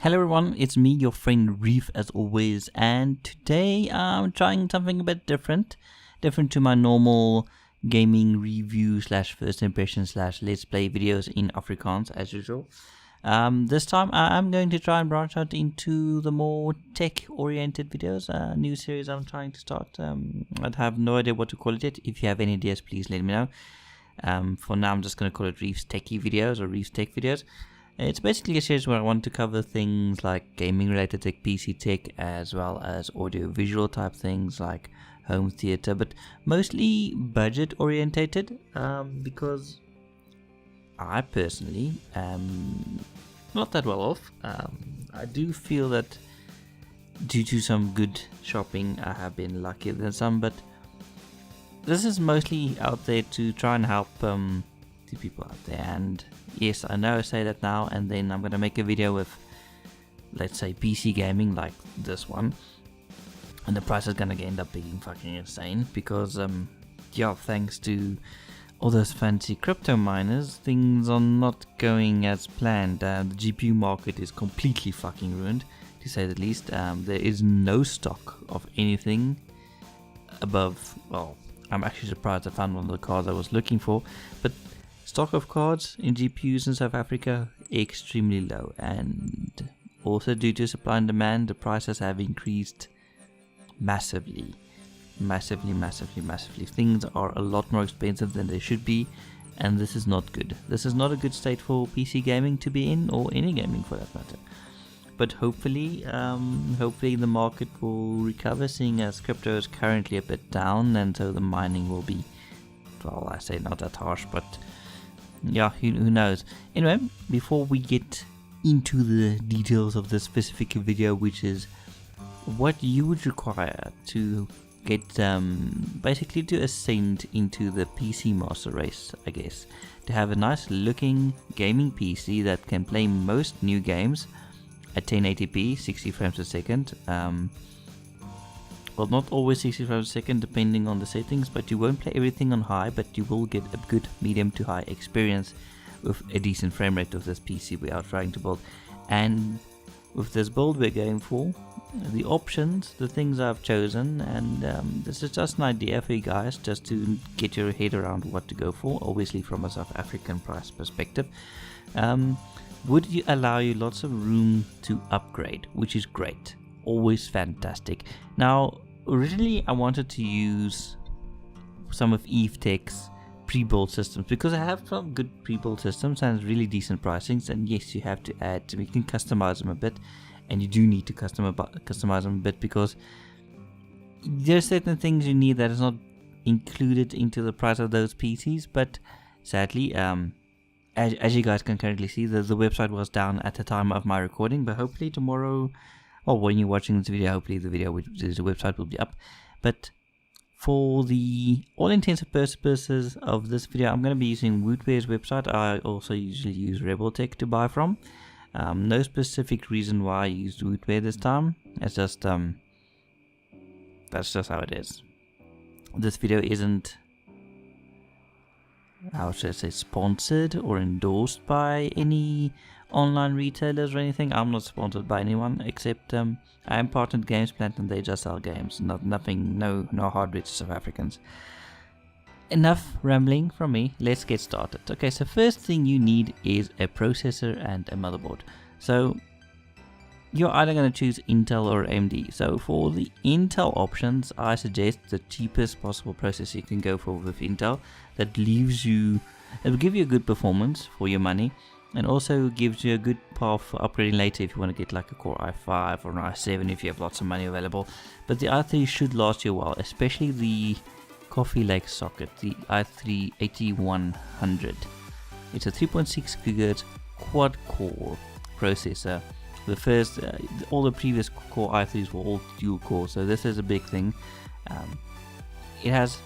Hello everyone, it's me, your friend Reef as always, and today I'm trying something a bit different to my normal gaming review slash first impression slash let's play videos in Afrikaans as usual. This time I'm going to try and branch out into the more tech oriented videos, a new series I'm trying to start. I have no idea what to call it yet. If you have any ideas, please let me know. For now I'm just going to call it Reef's Techie videos or Reef's Tech videos. It's basically a series where I want to cover things like gaming related tech, PC tech, as well as audio visual type things like home theater, but mostly budget orientated, because I personally am not that well off. I do feel that due to some good shopping I have been luckier than some, but this is mostly out there to try and help the people out there. And yes, I know I say that now, and then I'm gonna make a video with, let's say, PC gaming like this one, and the price is gonna end up being fucking insane because yeah, thanks to all those fancy crypto miners, things are not going as planned. The GPU market is completely fucking ruined, to say the least. There is no stock of anything above, well, I'm actually surprised I found one of the cards I was looking for, but stock of cards in GPUs in South Africa extremely low, and also due to supply and demand, the prices have increased massively. Things are a lot more expensive than they should be, and this is not good. This is not a good state for PC gaming to be in, or any gaming for that matter. But hopefully the market will recover, seeing as crypto is currently a bit down, and so the mining will be, well, I say not that harsh, but yeah, who knows. Anyway, before we get into the details of this specific video, which is what you would require to get basically to ascend into the PC Masterrace, I guess, to have a nice looking gaming PC that can play most new games at 1080p 60 frames a second. Well, not always 60 frames a second depending on the settings, but you won't play everything on high, but you will get a good medium to high experience with a decent frame rate of this PC we are trying to build. And with this build we're going for, the options, the things I've chosen, and this is just an idea for you guys just to get your head around what to go for, obviously from a South African price perspective. Would you allow you lots of room to upgrade, which is great, always fantastic. Now, originally I wanted to use some of ReefTech's pre-built systems because I have some good pre-built systems and really decent pricings, and yes, you have to add, we can customize them a bit, and you do need to customize them a bit because there are certain things you need that is not included into the price of those PCs, but sadly, as you guys can currently see, the website was down at the time of my recording, but hopefully tomorrow, or when you're watching this video, hopefully the website will be up. But for the all intents and purposes of this video, I'm going to be using Woodware's website. I also usually use Rebeltech to buy from. No specific reason why I used Woodware this time. It's just that's just how it is. This video isn't, how should I say, sponsored or endorsed by any online retailers or anything. I'm not sponsored by anyone except I am partnered Games Plant, and they just sell games. No hardware to South Africans. Enough rambling from me. Let's get started. Okay, so first thing you need is a processor and a motherboard. So you're either going to choose Intel or AMD. So for the Intel options, I suggest the cheapest possible processor you can go for with Intel. That leaves you, it will give you a good performance for your money, and also gives you a good path for upgrading later if you want to get like a Core i5 or an i7 if you have lots of money available. But the i3 should last you a while, especially the Coffee Lake socket, the i3 8100. It's a 3.6 GHz quad core processor. The first, all the previous Core i3s were all dual core, so this is a big thing. It has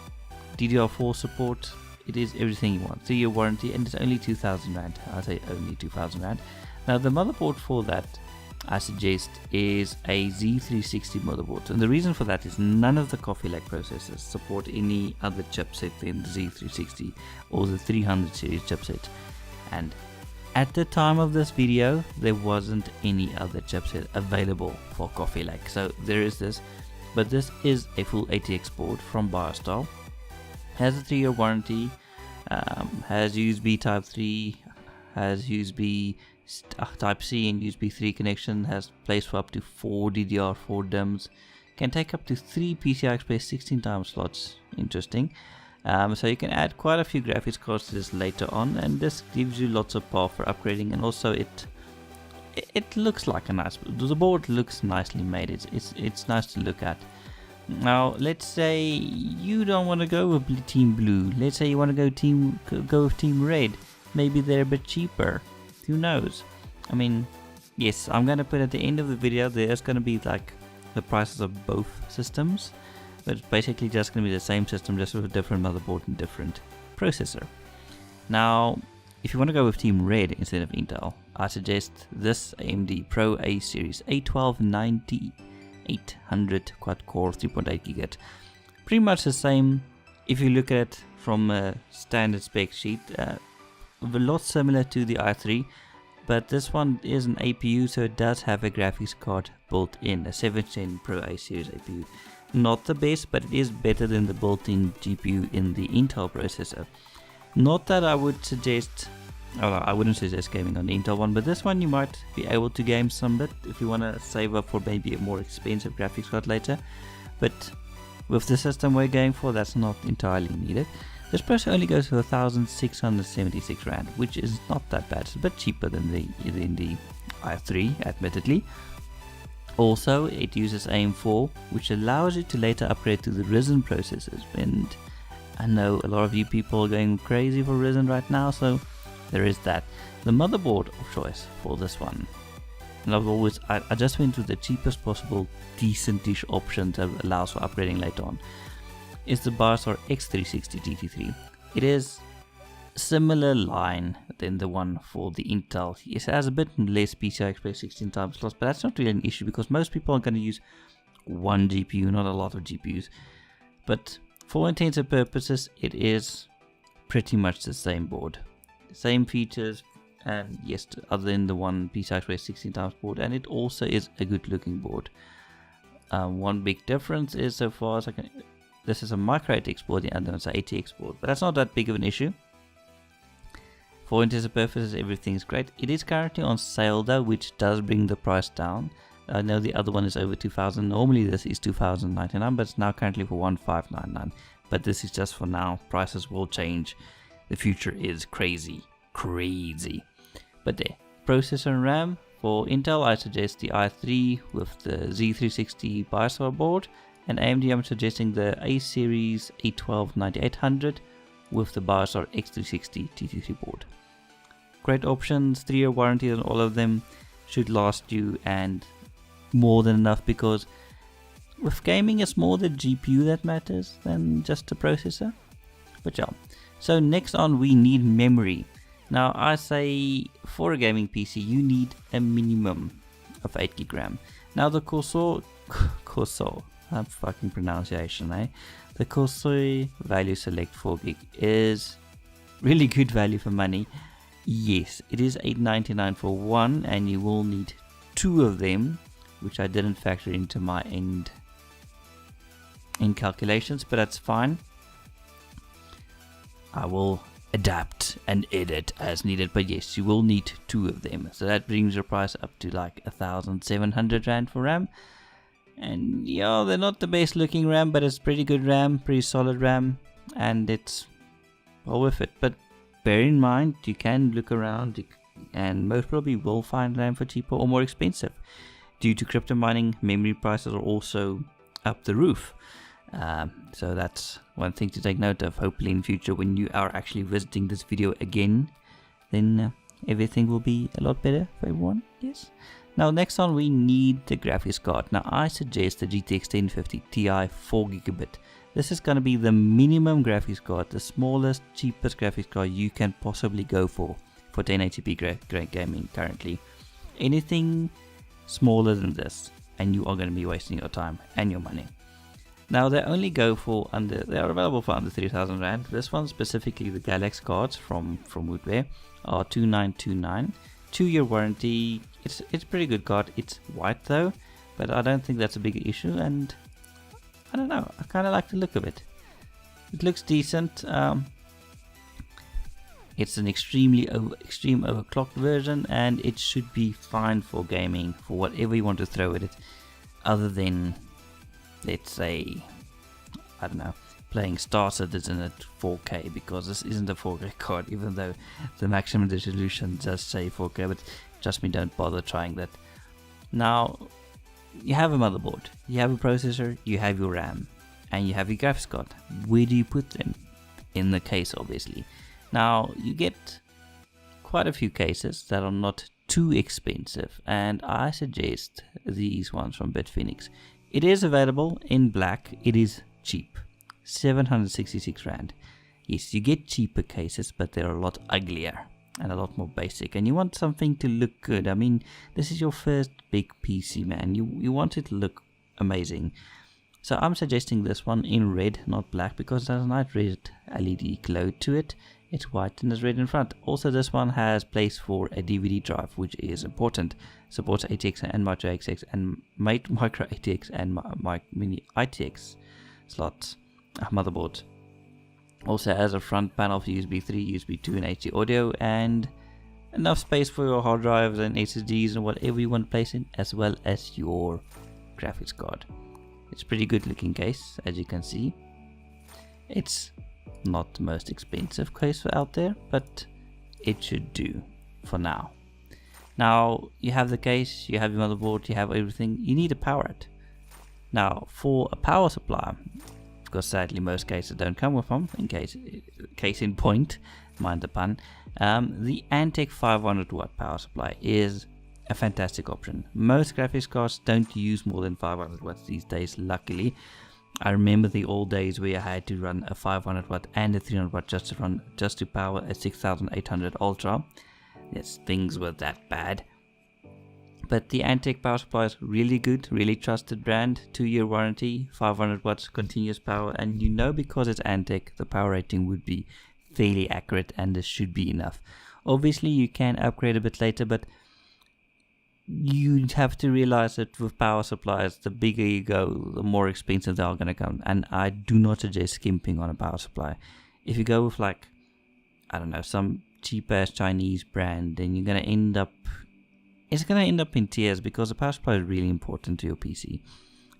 DDR4 support. It is everything you want. 3-year warranty, and it's only 2,000 Rand. I say only 2,000 Rand. Now the motherboard for that I suggest is a Z360 motherboard, and the reason for that is none of the Coffee Lake processors support any other chipset than the Z360 or the 300 series chipset, and At the time of this video, there wasn't any other chipset available for Coffee Lake. So there is this, but this is a full ATX board from BioStyle. Has a 3-year warranty, has USB Type 3, has USB Type C and USB 3 connection, has place for up to 4 DDR4 DIMMs, can take up to 3 PCI Express 16x slots. Interesting. So you can add quite a few graphics cards to this later on, and this gives you lots of power for upgrading, and also it looks like a nice, the board looks nicely made. It's nice to look at. Now let's say you don't want to go with Team Blue, let's say you want to go with Team Red. Maybe they're a bit cheaper, who knows. I mean, yes, I'm gonna put at the end of the video, there's gonna be like the prices of both systems, but it's basically just going to be the same system, just with a different motherboard and different processor. Now, if you want to go with Team Red instead of Intel, I suggest this AMD Pro A Series A1290 800 quad-core 3.8 GHz. Pretty much the same if you look at it from a standard spec sheet. A lot similar to the i3, but this one is an APU, so it does have a graphics card built in, a 7th Gen Pro A Series APU. Not the best, but it is better than the built-in GPU in the Intel processor. Not that I would suggest, I wouldn't suggest gaming on the Intel one, but this one you might be able to game some bit if you want to save up for maybe a more expensive graphics card later. But with the system we're going for, that's not entirely needed. This processor only goes for 1,676 Rand, which is not that bad. It's a bit cheaper than the i3, admittedly. Also, it uses AM4, which allows you to later upgrade to the Ryzen processors, and I know a lot of you people are going crazy for Ryzen right now, so there is that. The motherboard of choice for this one, and I just went with the cheapest possible decentish option that allows for upgrading later on, is the BioStyle X360 GT3. It is similar line than the one for the Intel. It has a bit less PCI Express 16x slots, but that's not really an issue because most people are going to use one GPU, not a lot of GPUs. But for all intents and purposes, it is pretty much the same board, same features, and yes, other than the one PCI Express 16x board, and it also is a good looking board. One big difference is, so far as I can, this is a micro ATX board, the other one's an ATX board, but that's not that big of an issue. For intents and purposes, everything's great. It is currently on sale though, which does bring the price down. I know the other one is over 2,000. Normally this is 2,099, but it's now currently for 1,599. But this is just for now. Prices will change. The future is crazy. But there, processor and RAM for Intel, I suggest the i3 with the Z360 BioStyle board, and AMD I'm suggesting the A Series A1290 800 with the BioStyle X360 GT3 board. Great options, 3-year warranty on all of them, should last you and more than enough, because with gaming it's more the GPU that matters than just the processor. But yeah, so next on we need memory. Now I say for a gaming PC you need a minimum of 8GB RAM. Now the Corsair, that fucking pronunciation, eh? The Corsair Value Select 4GB is really good value for money. Yes, it is $899 for one, and you will need 2 of them, which I didn't factor into my end calculations, but that's fine. I will adapt and edit as needed, but yes, you will need 2 of them, so that brings your price up to like 1,700 Rand for RAM. And yeah, they're not the best looking RAM, but it's pretty good RAM, pretty solid RAM, and it's well worth it. But bear in mind, you can look around and most probably will find RAM for cheaper or more expensive. Due to crypto mining, memory prices are also up the roof. So that's one thing to take note of. Hopefully in future, when you are actually visiting this video again, then everything will be a lot better for everyone. Yes. Now next on we need the graphics card. Now I suggest the GTX 1050 Ti 4GB. This is going to be the minimum graphics card, the smallest, cheapest graphics card you can possibly go for 1080p gaming currently. Anything smaller than this and you are going to be wasting your time and your money. Now they only go for they are available for under 3,000 Rand. This one specifically, the Galax cards from Woodware, are 2,929. 2-year warranty. It's a pretty good card. It's white though, but I don't think that's a big issue, and I don't know, I kind of like the look of it. It looks decent. It's an extreme overclocked version, and it should be fine for gaming, for whatever you want to throw at it, other than, let's say, I don't know, playing Star Citizen at 4K, because this isn't a 4K card, even though the maximum resolution does say 4K, but trust me, don't bother trying that. Now, you have a motherboard, you have a processor, you have your RAM, and you have your graphics card. Where do you put them? In the case, obviously. Now, you get quite a few cases that are not too expensive, and I suggest these ones from Bitfinex. It is available in black. It is cheap, 766 Rand. Yes, you get cheaper cases, but they're a lot uglier and a lot more basic, and you want something to look good. I mean, this is your first big PC, man. You want it to look amazing. So I'm suggesting this one in red, not black, because it has a nice red LED glow to it. It's white and there's red in front. Also, this one has place for a DVD drive, which is important. Supports ATX and micro ATX and micro ATX and mini ITX slots, motherboard. Also has a front panel for USB 3, USB 2 and HD audio, and enough space for your hard drives and SSDs and whatever you want to place in, as well as your graphics card. It's a pretty good looking case, as you can see. It's not the most expensive case out there, but it should do for now. Now you have the case, you have your motherboard, you have everything. You need to power it. Now for a power supply, because sadly most cases don't come with them, case in point, mind the pun, the Antec 500 watt power supply is a fantastic option. Most graphics cards don't use more than 500 watts these days, luckily. I remember the old days where I had to run a 500 watt and a 300 watt just to power a 6800 Ultra. Yes, things were that bad. But the Antec power supply is really good, really trusted brand, 2-year warranty, 500 watts continuous power, and you know, because it's Antec, the power rating would be fairly accurate, and this should be enough. Obviously you can upgrade a bit later, but you have to realize that with power supplies, the bigger you go, the more expensive they are going to come, and I do not suggest skimping on a power supply. If you go with, like, I don't know, some cheap ass Chinese brand, then you're going to end up, it's going to end up in tears, because the power supply is really important to your PC.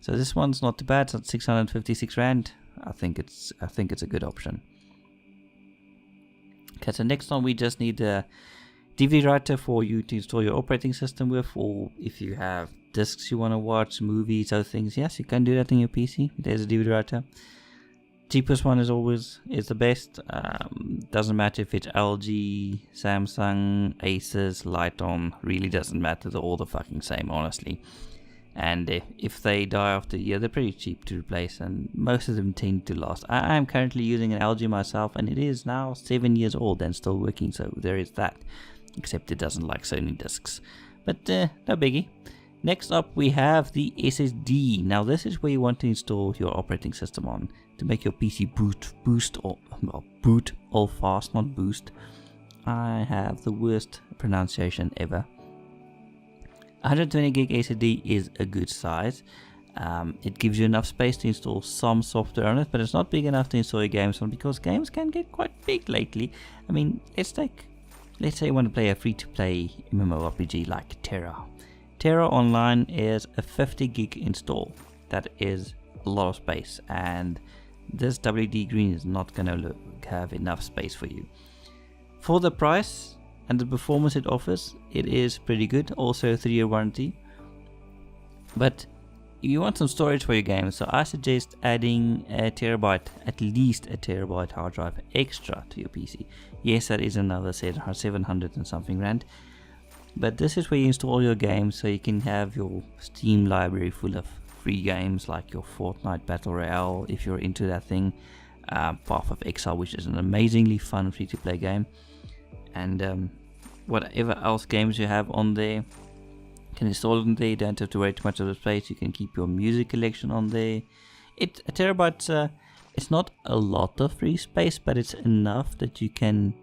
So this one's not too bad. It's at 656 Rand. I think it's a good option. Okay, so next one we just need a DVD writer for you to install your operating system with, or if you have discs you want to watch, movies, other things, yes, you can do that in your PC. There's a DVD writer. Cheapest one is the best. Doesn't matter if it's LG, Samsung, Asus, Lighton, really doesn't matter. They're all the fucking same, honestly. And if they die after a year, they're pretty cheap to replace, and most of them tend to last. I am currently using an LG myself, and it is now 7 years old and still working, so there is that. Except it doesn't like Sony discs, but no biggie. Next up we have the SSD. Now this is where you want to install your operating system on to make your PC boot all fast, not boost. I have the worst pronunciation ever. 120 gig SSD is a good size. It gives you enough space to install some software on it, but it's not big enough to install your games on, because games can get quite big lately. I mean, let's say you want to play a free-to-play MMORPG like Terra. Terra Online is a 50 gig install. That is a lot of space, and this WD Green is not going to have enough space for you. For the price and the performance it offers, it is pretty good. Also a 3-year warranty. But you want some storage for your game, so I suggest adding a terabyte, at least a terabyte hard drive extra to your PC. Yes, that is another 700 and something Rand. But this is where you install your games, so you can have your Steam library full of free games like your Fortnite Battle Royale, if you're into that thing. Path of Exile, which is an amazingly fun free-to-play game. And whatever else games you have on there, you can install them there. You don't have to worry too much of the space. You can keep your music collection on there. A terabyte, it's not a lot of free space, but it's enough that you can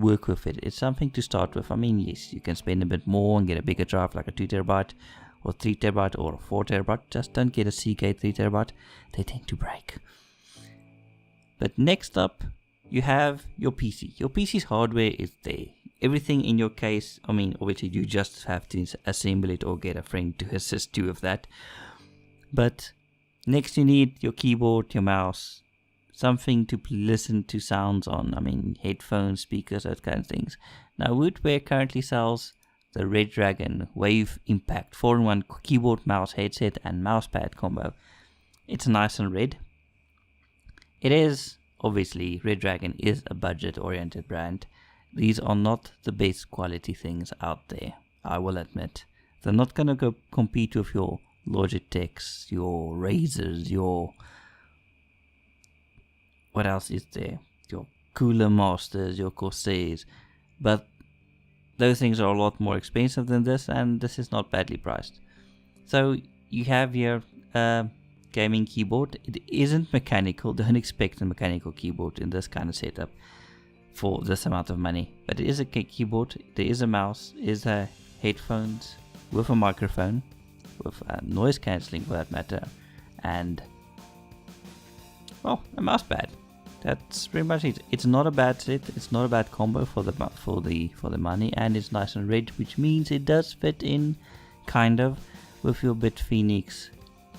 work with it. It's something to start with. I mean, yes, you can spend a bit more and get a bigger drive like a 2 terabyte or 3 terabyte or 4 terabyte. Just don't get a Seagate 3 terabyte. They tend to break. But next up, you have your PC. Your PC's hardware is there. Everything in your case, I mean, obviously you just have to assemble it or get a friend to assist you with that. But next you need your keyboard, your mouse, something to listen to sounds on. I mean, headphones, speakers, those kind of things. Now, Woodware currently sells the Red Dragon Wave Impact 4-in-1 keyboard, mouse, headset, and mousepad combo. It's nice and red. It is, obviously, Red Dragon is a budget-oriented brand. These are not the best quality things out there, I will admit. They're not going to go compete with your Logitechs, your Razers, your... what else is there? Your Cooler Masters, your Corsairs. But those things are a lot more expensive than this, and this is not badly priced. So you have your gaming keyboard. It isn't mechanical. Don't expect a mechanical keyboard in this kind of setup for this amount of money. But it is a keyboard. There is a mouse. Is a headphones with a microphone, with noise cancelling for that matter, and well, a mouse pad. That's pretty much it. It's not a bad set. It's not a bad combo for the money, and it's nice and red, which means it does fit in kind of with your Bitphoenix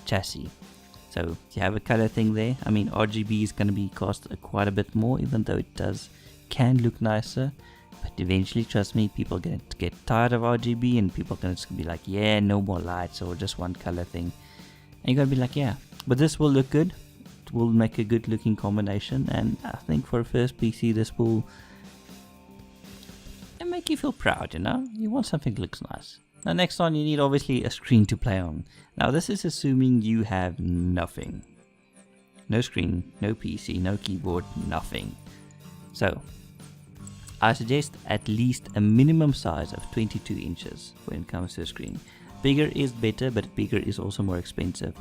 chassis. So you have a color thing there. I mean, RGB is going to be cost quite a bit more, even though it can look nicer. But eventually, trust me, people get tired of RGB, and people are going to be like, yeah, no more lights or just one color thing. And you're going to be like, yeah, but this will look good. It will make a good looking combination, and I think for a first PC, this will make you feel proud, you know? You want something that looks nice. Now, next on, you need obviously a screen to play on. Now, this is assuming you have nothing. No screen, no PC, no keyboard, nothing. So, I suggest at least a minimum size of 22 inches when it comes to a screen. Bigger is better, but bigger is also more expensive.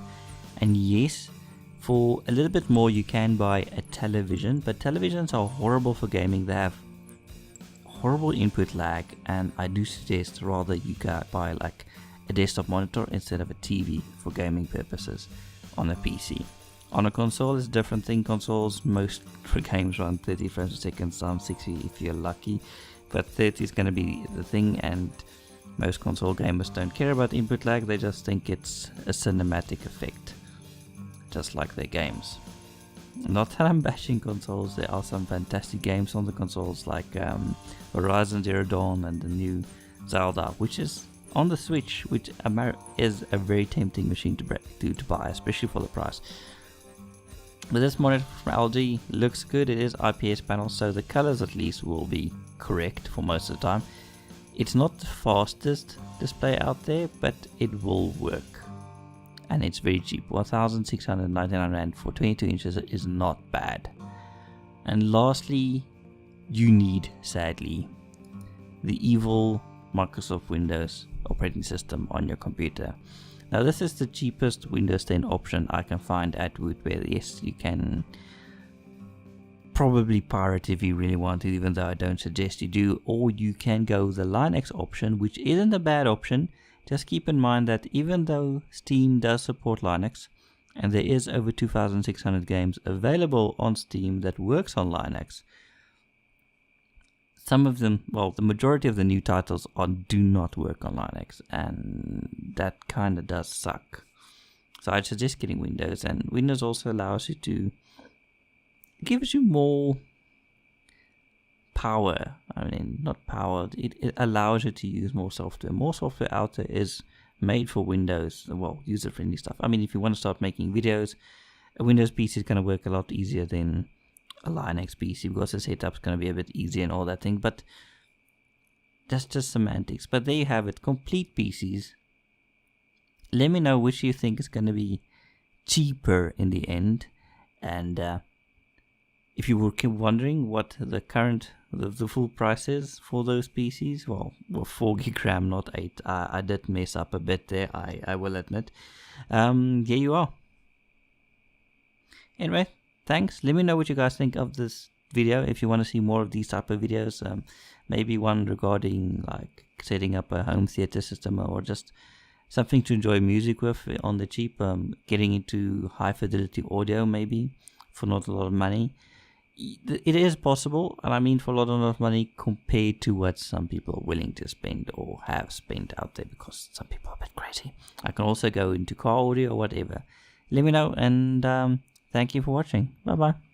And yes, for a little bit more you can buy a television, but televisions are horrible for gaming. They have horrible input lag, and I do suggest rather you buy like a desktop monitor instead of a TV for gaming purposes on a PC. On a console it's a different thing. Consoles, most for games run 30 frames per second, some 60 if you're lucky, but 30 is going to be the thing, and most console gamers don't care about input lag. They just think it's a cinematic effect, just like their games. Not that I'm bashing consoles, there are some fantastic games on the consoles like Horizon Zero Dawn and the new Zelda, which is on the Switch, which is a very tempting machine to buy, especially for the price. But this monitor from LG looks good. It is IPS panel, so the colors at least will be correct for most of the time. It's not the fastest display out there, but it will work. And it's very cheap. 1,699 Rand for 22 inches is not bad. And lastly, you need, sadly, the evil Microsoft Windows operating system on your computer. Now, this is the cheapest Windows 10 option I can find at Woodware. Yes, you can probably pirate if you really want to, even though I don't suggest you do. Or you can go the Linux option, which isn't a bad option. Just keep in mind that even though Steam does support Linux, and there is over 2,600 games available on Steam that works on Linux, some of them, well, the majority of the new titles do not work on Linux, and that kind of does suck. So I'd suggest getting Windows, and Windows also allows you to, gives you more power. I mean, not power, it allows you to use more software. More software out there is made for Windows, well, user-friendly stuff. I mean, if you want to start making videos, a Windows PC is going to work a lot easier than a Linux PC, because the setup's going to be a bit easier and all that thing, but that's just semantics. But there you have it, complete PCs. Let me know which you think is going to be cheaper in the end, and if you were wondering what the current, the full price is for those PCs, well 4 gig RAM, not 8. I did mess up a bit there, I will admit. Here you are. Anyway, thanks. Let me know what you guys think of this video. If you want to see more of these type of videos, maybe one regarding like setting up a home theater system, or just something to enjoy music with on the cheap, getting into high fidelity audio maybe for not a lot of money. It is possible, and I mean for a lot of money compared to what some people are willing to spend or have spent out there, because some people are a bit crazy. I can also go into car audio or whatever. Let me know, and thank you for watching. Bye bye.